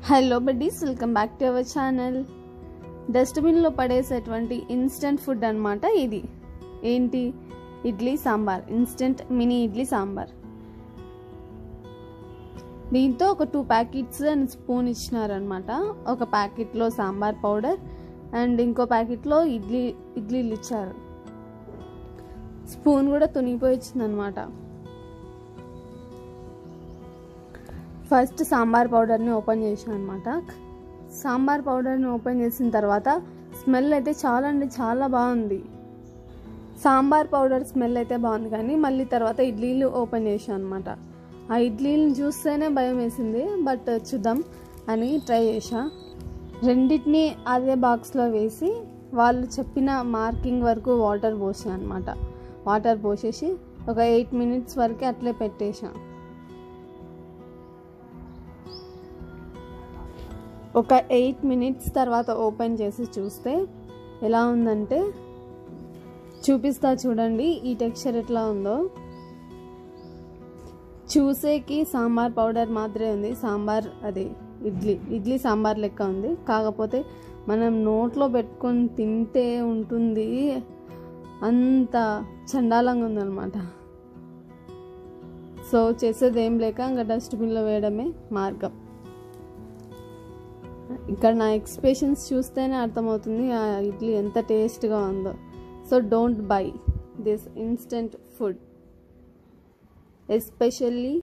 Hello buddies, welcome back to our channel. డస్ట్బిన్లో పడేసేటువంటి instant food అనమాట ఇది. ఏంటి? Idli sambar, instant mini idli sambar. దీంతో ఒక 2 ప్యాకెట్స్ అండ్ స్పూన్ ఇచ్చినారనమాట. ఒక ప్యాకెట్లో సాంబార్ పౌడర్ అండ్ ఇంకో ప్యాకెట్లో ఇడ్లీలు ఇచ్చారు. స్పూన్ కూడా తునిగిపోయి వచ్చిందనమాట. ఫస్ట్ సాంబార్ పౌడర్ని ఓపెన్ చేసాను అనమాట. సాంబార్ పౌడర్ని ఓపెన్ చేసిన తర్వాత స్మెల్ అయితే చాలా బాగుంది. సాంబార్ పౌడర్ స్మెల్ అయితే బాగుంది, కానీ మళ్ళీ తర్వాత ఇడ్లీలు ఓపెన్ చేసాను అనమాట. ఆ ఇడ్లీలను చూస్తేనే భయం వేసింది, బట్ చూద్దాం అని ట్రై చేసా. రెండింటిని అదే బాక్స్లో వేసి వాళ్ళు చెప్పిన మార్కింగ్ వరకు వాటర్ పోసాను అనమాట. వాటర్ పోసేసి ఒక 8 minutes వరకు అట్లే పెట్టేసా. ఒక 8 minutes తర్వాత ఓపెన్ చేసి చూస్తే ఎలా ఉందంటే, చూపిస్తా చూడండి ఈ టెక్స్చర్ ఎట్లా ఉందో. చూసేకి సాంబార్ పౌడర్ మాత్రమే ఉంది. సాంబార్ అదే ఇడ్లీ సాంబార్ లెక్క ఉంది. కాకపోతే మనం నోట్లో పెట్టుకొని తింటే ఉంటుంది అంత చండాలంగా ఉందన్నమాట. సో చేసేది ఏం లేక ఇంకా డస్ట్బిన్లో వేయడమే మార్గం. ఇక్కడ నా ఎక్స్ప్రెషన్స్ చూస్తేనే అర్థమవుతుంది ఆ ఇడ్లీ ఎంత టేస్ట్గా ఉందో. So don't by this instant food, especially